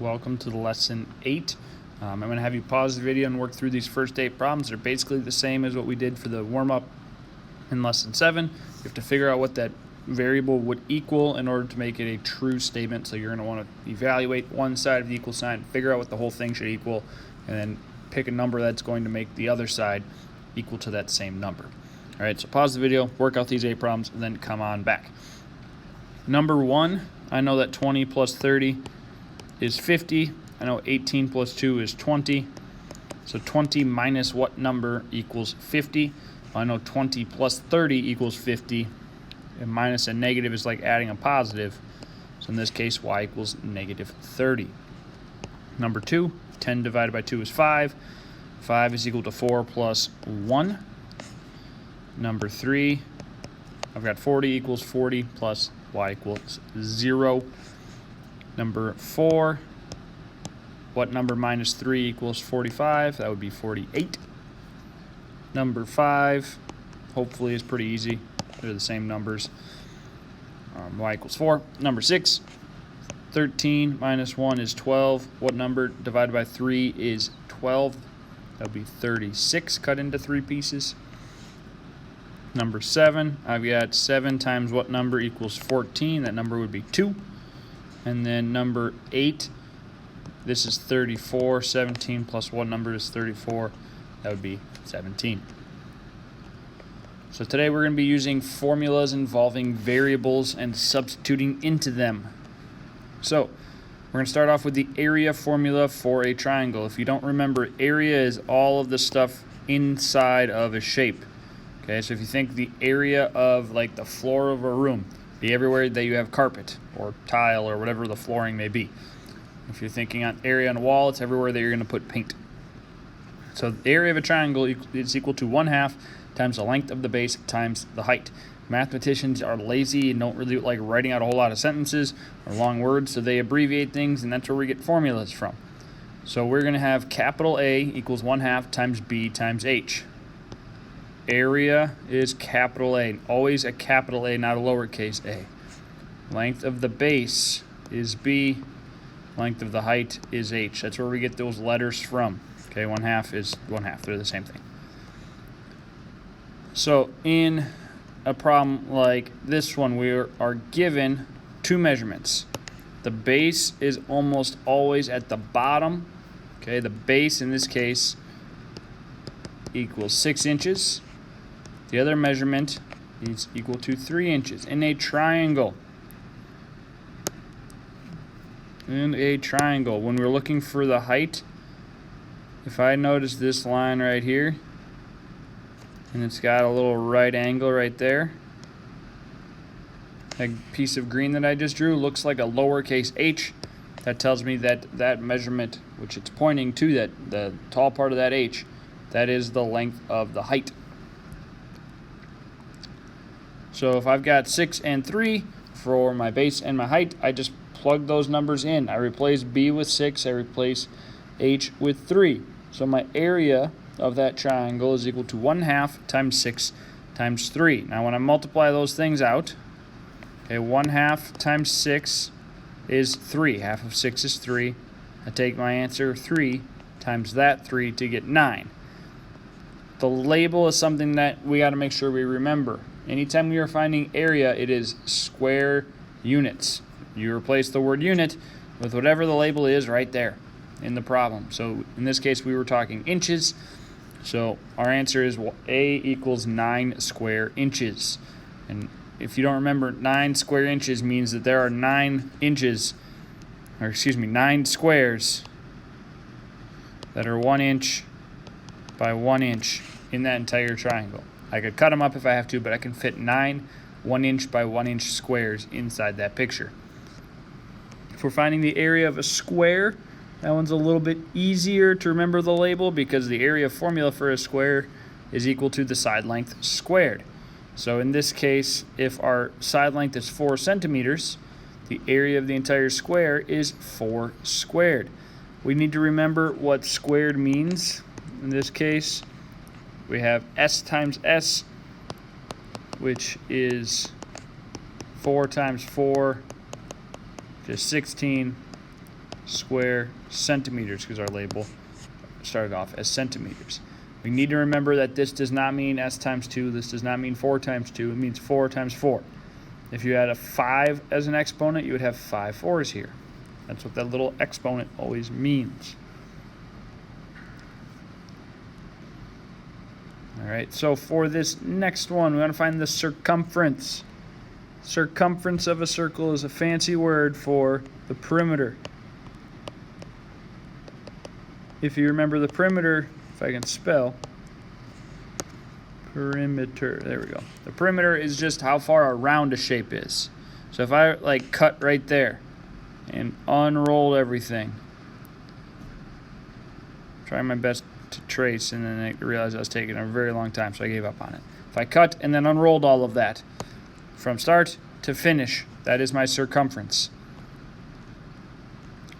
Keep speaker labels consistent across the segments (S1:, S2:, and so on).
S1: Welcome to lesson 8. I'm going to have you pause the video and work through these first 8 problems. They're basically the same as what we did for the warm-up in lesson 7. You have to figure out what that variable would equal in order to make it a true statement. So you're going to want to evaluate one side of the equal sign, figure out what the whole thing should equal, and then pick a number that's going to make the other side equal to that same number. All right, so pause the video, work out these 8 problems, and then come on back. Number 1, I know that 20 plus 30 is 50. I know 18 plus 2 is 20. So 20 minus what number equals 50? Well, I know 20 plus 30 equals 50. And minus a negative is like adding a positive. So in this case, y equals negative 30. Number 2, 10 divided by 2 is 5. 5 is equal to 4 plus 1. Number 3, I've got 40 equals 40 plus y equals 0. Number 4, what number minus 3 equals 45? That would be 48. Number 5, hopefully is pretty easy. They're the same numbers. Y equals 4. Number 6, 13 minus 1 is 12. What number divided by 3 is 12? That would be 36 cut into 3 pieces. Number 7, I've got 7 times what number equals 14? That number would be 2. And then number 8, this is 34. 17 plus what number is 34? That would be 17. So today we're going to be using formulas involving variables and substituting into them. So we're going to start off with the area formula for a triangle. If you don't remember, area is all of the stuff inside of a shape. Okay, so if you think the area of like the floor of a room, be everywhere that you have carpet or tile or whatever the flooring may be. If you're thinking on area on a wall, it's everywhere that you're going to put paint. So the area of a triangle is equal to 1/2 times the length of the base times the height. Mathematicians are lazy and don't really like writing out a whole lot of sentences or long words, so they abbreviate things, and that's where we get formulas from. So we're going to have capital A equals 1/2 times B times H. Area is capital A, always a capital A, not a lowercase a. Length of the base is B, length of the height is H. That's where we get those letters from. Okay, 1/2 is 1/2, they're the same thing. So in a problem like this one, we are given 2 measurements. The base is almost always at the bottom. Okay, the base in this case equals 6 inches. The other measurement is equal to 3 inches in a triangle. In a triangle, when we're looking for the height, if I notice this line right here, and it's got a little right angle right there, that piece of green that I just drew looks like a lowercase h. That tells me that that measurement, which it's pointing to, that the tall part of that h, that is the length of the height. So if I've got 6 and 3 for my base and my height, I just plug those numbers in. I replace B with 6, I replace H with 3. So my area of that triangle is equal to 1/2 times 6 times 3. Now when I multiply those things out, okay, 1/2 times 6 is 3. Half of 6 is 3. I take my answer 3 times that 3 to get 9. The label is something that we got to make sure we remember. Anytime we are finding area, it is square units. You replace the word unit with whatever the label is right there in the problem. So in this case, we were talking inches. So our answer is A equals 9 square inches. And if you don't remember, 9 square inches means that there are 9 squares that are 1 inch by 1 inch in that entire triangle. I could cut them up if I have to, but I can fit 9 1-inch by 1-inch squares inside that picture. If we're finding the area of a square, that one's a little bit easier to remember the label because the area formula for a square is equal to the side length squared. So in this case, if our side length is 4 centimeters, the area of the entire square is 4 squared. We need to remember what squared means. In this case, we have S times S, which is 4 times 4, which is 16 square centimeters, because our label started off as centimeters. We need to remember that this does not mean s times 2. This does not mean 4 times 2. It means 4 times 4. If you had a 5 as an exponent, you would have 5 4s here. That's what that little exponent always means. All right, so for this next one, we want to find the circumference. Circumference of a circle is a fancy word for the perimeter. If you remember the perimeter, if I can spell, perimeter, there we go. The perimeter is just how far around a shape is. So if I like cut right there and unroll everything, trying my best to trace, and then I realized I was taking a very long time, so I gave up on it. If I cut and then unrolled all of that from start to finish, that is my circumference.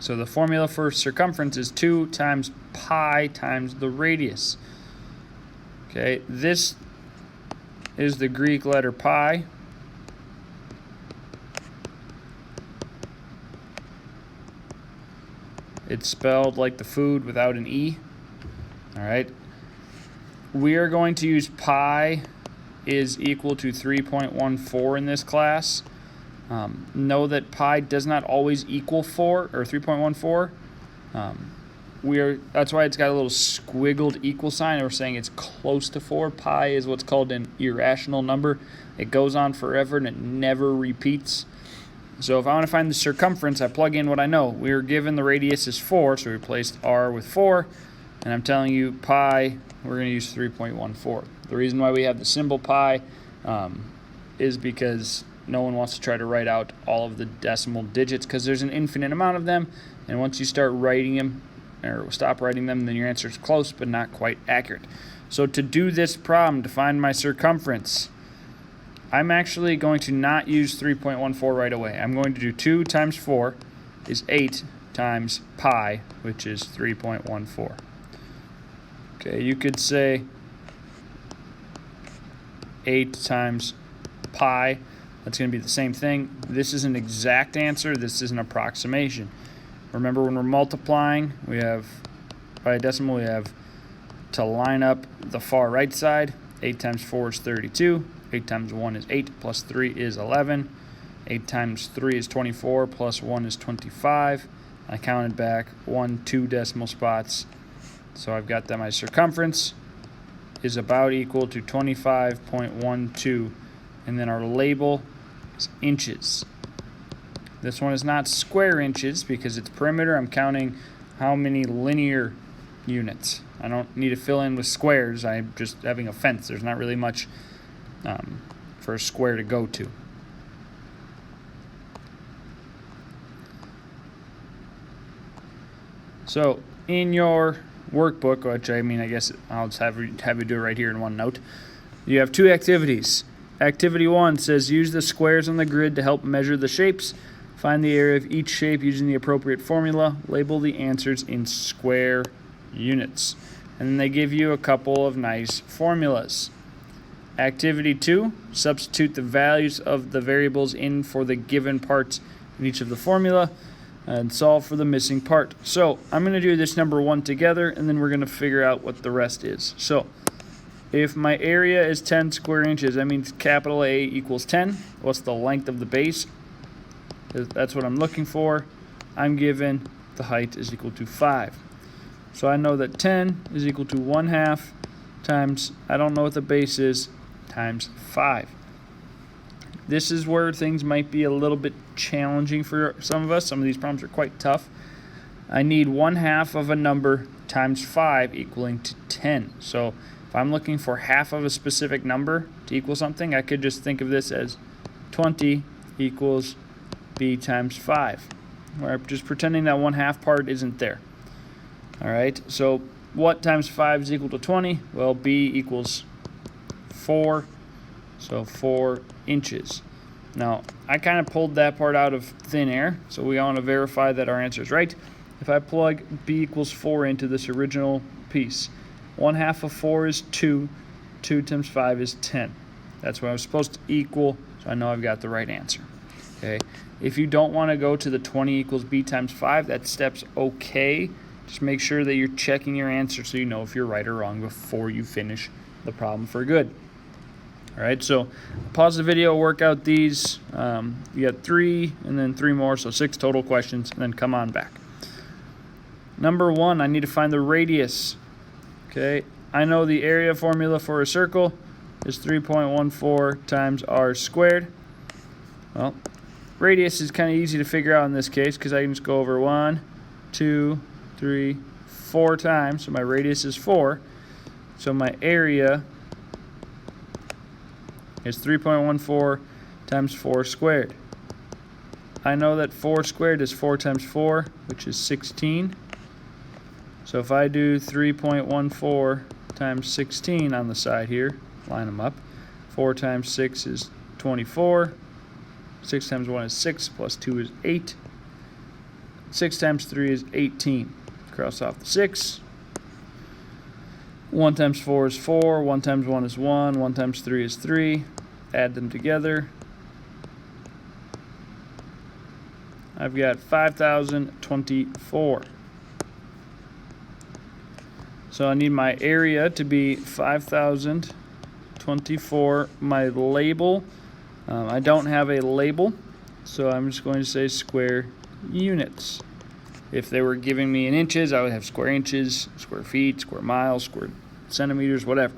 S1: So the formula for circumference is 2 times pi times the radius. Okay, this is the Greek letter pi. It's spelled like the food without an E. All right. We are going to use pi is equal to 3.14 in this class. Know that pi does not always equal 4 or 3.14. That's why it's got a little squiggled equal sign. We're saying it's close to 4. Pi is what's called an irrational number. It goes on forever and it never repeats. So if I want to find the circumference, I plug in what I know. We were given the radius is 4, so we replaced r with 4. And I'm telling you pi, we're going to use 3.14. The reason why we have the symbol pi is because no one wants to try to write out all of the decimal digits, because there's an infinite amount of them, and once you start writing them or stop writing them, then your answer is close but not quite accurate. So to do this problem, to find my circumference, I'm actually going to not use 3.14 right away. I'm going to do 2 times 4 is 8 times pi, which is 3.14. Okay, you could say 8 times pi. That's going to be the same thing. This is an exact answer. This is an approximation. Remember, when we're multiplying, we have, by a decimal, we have to line up the far right side. 8 times 4 is 32. 8 times 1 is 8, plus 3 is 11. 8 times 3 is 24, plus 1 is 25. I counted back 2 decimal spots. So I've got that my circumference is about equal to 25.12, and then our label is inches. This one is not square inches because it's perimeter. I'm counting how many linear units. I don't need to fill in with squares. I'm just having a fence. There's not really much for a square to go to. So in your workbook, which I guess I'll just have you do it right here in OneNote, you have 2 activities. Activity 1 says use the squares on the grid to help measure the shapes. Find the area of each shape using the appropriate formula. Label the answers in square units. And then they give you a couple of nice formulas. Activity 2, substitute the values of the variables in for the given parts in each of the formula and solve for the missing part. So I'm going to do this number 1 together, and then we're going to figure out what the rest is. So if my area is 10 square inches, that means capital A equals 10. What's the length of the base? That's what I'm looking for. I'm given the height is equal to 5. So I know that 10 is equal to 1/2 times, I don't know what the base is, times 5. This is where things might be a little bit challenging for some of us. Some of these problems are quite tough. I need 1/2 of a number times 5 equaling to 10. So if I'm looking for half of a specific number to equal something, I could just think of this as 20 equals b times 5. Where I'm just pretending that 1/2 part isn't there. All right, so what times 5 is equal to 20? Well, b equals 4, so 4 inches. Now, I kind of pulled that part out of thin air, so we want to verify that our answer is right. If I plug b equals 4 into this original piece, 1/2 of 4 is 2. 2 times 5 is 10. That's what I was supposed to equal, so I know I've got the right answer. Okay, if you don't want to go to the 20 equals b times 5, that step's okay. Just make sure that you're checking your answer so you know if you're right or wrong before you finish the problem for good. All right, so pause the video, work out these. You got 3 and then 3 more, so 6 total questions, and then come on back. Number 1, I need to find the radius. Okay, I know the area formula for a circle is 3.14 times r squared. Well, radius is kind of easy to figure out in this case because I can just go over 1, 2, 3, 4 times. So my radius is 4. So my area is 3.14 times 4 squared. I know that 4 squared is 4 times 4, which is 16. So if I do 3.14 times 16 on the side here, line them up. 4 times 6 is 24. 6 times 1 is 6, plus 2 is 8. 6 times 3 is 18. Cross off the 6. 1 times 4 is 4. 1 times 1 is 1. 1 times 3 is 3. Add them together. I've got 5,024. So I need my area to be 5,024. My label, I don't have a label, so I'm just going to say square units. If they were giving me in inches, I would have square inches, square feet, square miles, square centimeters, whatever.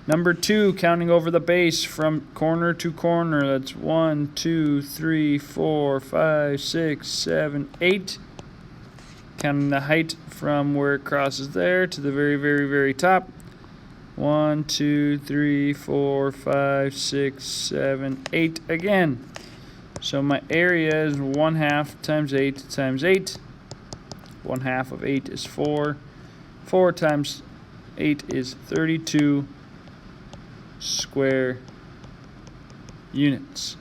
S1: Number 2, counting over the base from corner to corner. That's 1, 2, 3, 4, 5, 6, 7, 8. Counting the height from where it crosses there to the very, very, very top. 1, 2, 3, 4, 5, 6, 7, 8 again. So my area is 1/2 times 8 times 8. 1/2 of 8 is 4. 4 times 8 is 32 square units.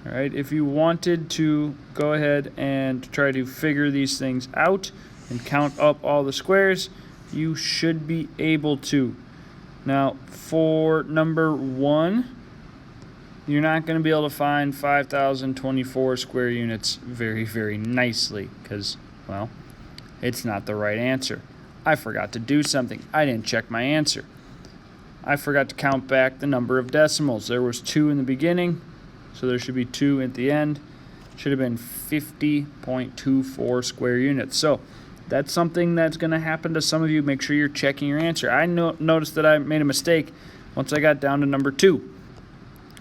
S1: All right, if you wanted to go ahead and try to figure these things out and count up all the squares, you should be able to. Now, for number 1, you're not going to be able to find 5,024 square units very, very nicely because, well, it's not the right answer. I forgot to do something. I didn't check my answer. I forgot to count back the number of decimals. There was 2 in the beginning, so there should be 2 at the end. Should have been 50.24 square units. So that's something that's going to happen to some of you. Make sure you're checking your answer. I noticed that I made a mistake once I got down to number 2.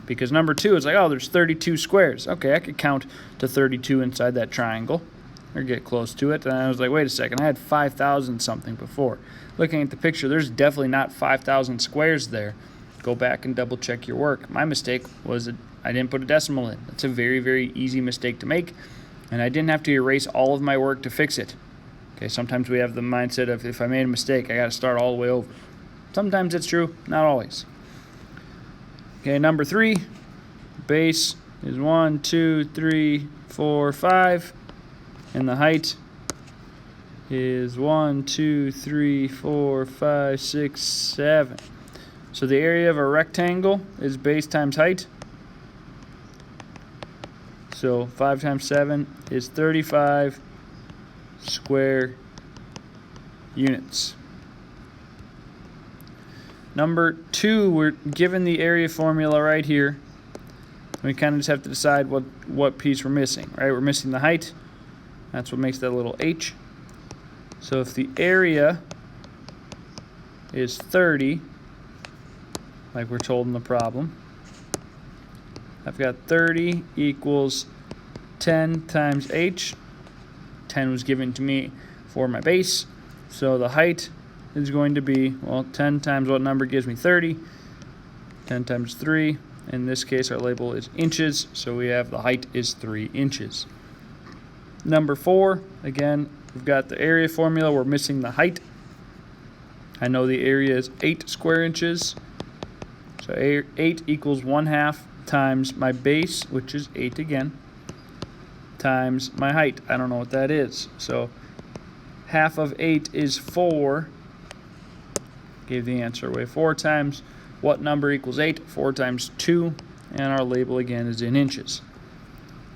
S1: Because number 2 is like, oh, there's 32 squares. Okay, I could count to 32 inside that triangle or get close to it. And I was like, wait a second, I had 5,000 something before. Looking at the picture, there's definitely not 5,000 squares there. Go back and double check your work. My mistake was that I didn't put a decimal in. That's a very, very easy mistake to make, and I didn't have to erase all of my work to fix it. Okay, sometimes we have the mindset of if I made a mistake, I got to start all the way over. Sometimes it's true, not always. Okay, number 3, base is 1, 2, 3, 4, 5, and the height is 1, 2, 3, 4, 5, 6, 7. So the area of a rectangle is base times height. So 5 times 7 is 35 square units. Number 2, we're given the area formula right here. We kind of just have to decide what piece we're missing, right? We're missing the height. That's what makes that little h. So if the area is 30, like we're told in the problem, I've got 30 equals 10 times h. 10 was given to me for my base. So the height is going to be, well, 10 times what number gives me 30? 10 times 3. In this case, our label is inches, so we have the height is 3 inches. Number 4, again, we've got the area formula. We're missing the height. I know the area is 8 square inches. So 8 equals 1/2 times my base, which is 8 again, times my height. I don't know what that is. So half of 8 is 4. Gave the answer away. 4 times what number equals 8? 4 times 2, and our label again is in inches.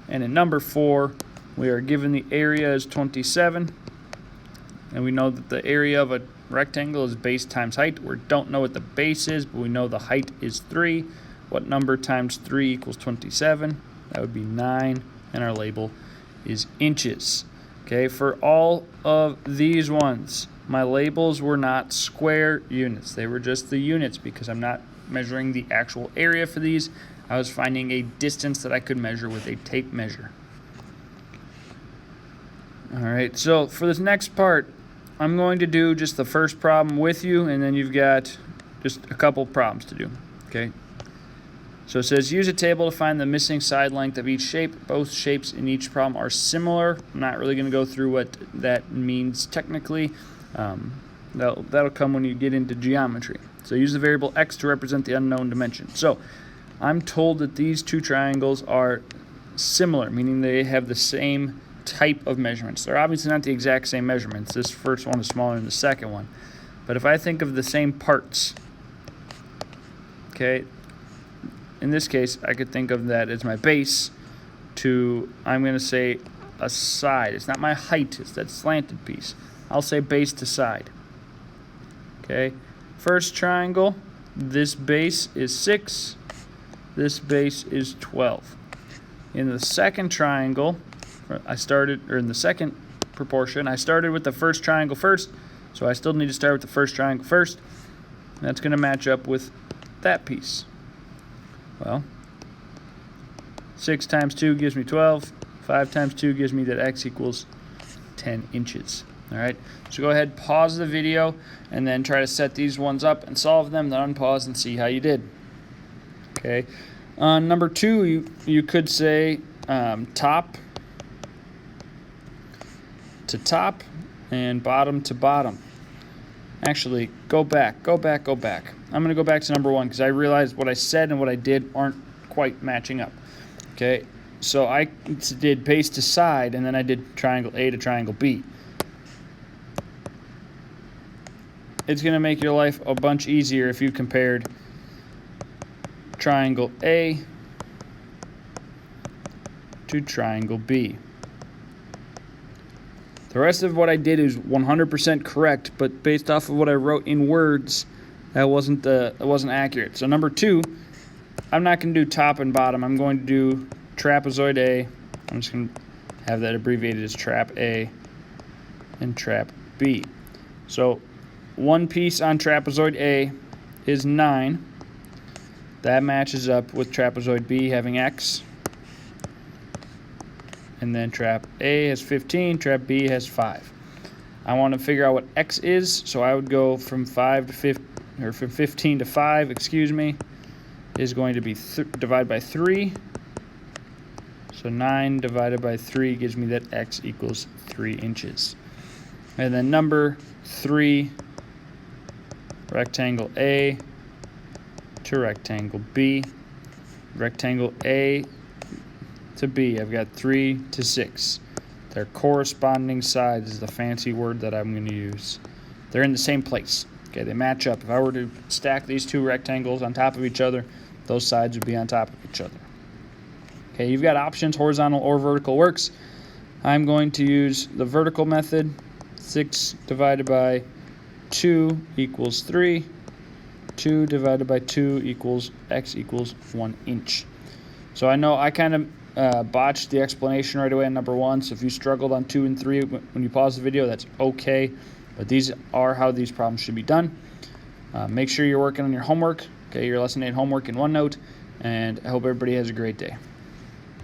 S1: And in number 4, we are given the area is 27, and we know that the area of a rectangle is base times height. We don't know what the base is, but we know the height is 3. What number times 3 equals 27? That would be 9, and our label is inches. Okay, for all of these ones, my labels were not square units. They were just the units because I'm not measuring the actual area for these. I was finding a distance that I could measure with a tape measure. All right, so for this next part, I'm going to do just the first problem with you, and then you've got just a couple problems to do, okay? So it says, use a table to find the missing side length of each shape. Both shapes in each problem are similar. I'm not really going to go through what that means technically. That'll come when you get into geometry. So use the variable x to represent the unknown dimension. So I'm told that these two triangles are similar, meaning they have the same type of measurements. They're obviously not the exact same measurements. This first one is smaller than the second one. But if I think of the same parts, okay, in this case, I could think of that as my base to, I'm going to say, a side. It's not my height, it's that slanted piece. I'll say base to side. Okay, first triangle, this base is 6, this base is 12. In the second triangle, in the second proportion, I started with the first triangle first, so I still need to start with the first triangle first. And that's going to match up with that piece. Well, 6 times 2 gives me 12. 5 times 2 gives me that x equals 10 inches. All right, so go ahead, pause the video, and then try to set these ones up and solve them, then unpause and see how you did. Okay, number 2, you could say top to top and bottom to bottom. Actually, go back. I'm going to go back to number 1 because I realized what I said and what I did aren't quite matching up. Okay, so I did base to side, and then I did triangle A to triangle B. It's going to make your life a bunch easier if you compared triangle A to triangle B. The rest of what I did is 100% correct, but based off of what I wrote in words, that wasn't accurate. So number 2, I'm not going to do top and bottom. I'm going to do trapezoid A. I'm just going to have that abbreviated as trap A and trap B. So one piece on trapezoid A is 9. That matches up with trapezoid B having x. And then trap A has 15, trap B has 5. I want to figure out what x is, so I would go from 15 to 5, is going to be divided by 3. So 9 divided by 3 gives me that x equals 3 inches. And then number 3, rectangle A to rectangle B. Rectangle A to B, I've got 3 to 6. Their corresponding sides is the fancy word that I'm going to use. They're in the same place. Okay, they match up. If I were to stack these two rectangles on top of each other, those sides would be on top of each other. Okay, you've got options, horizontal or vertical works. I'm going to use the vertical method. 6 divided by 2 equals 3. 2 divided by 2 equals x equals 1 inch. So I know I kind of botched the explanation right away on number 1, so if you struggled on 2 and 3 when you pause the video, that's okay, but these are how these problems should be done. Make sure you're working on your homework, okay, your lesson 8 homework in OneNote, and I hope everybody has a great day.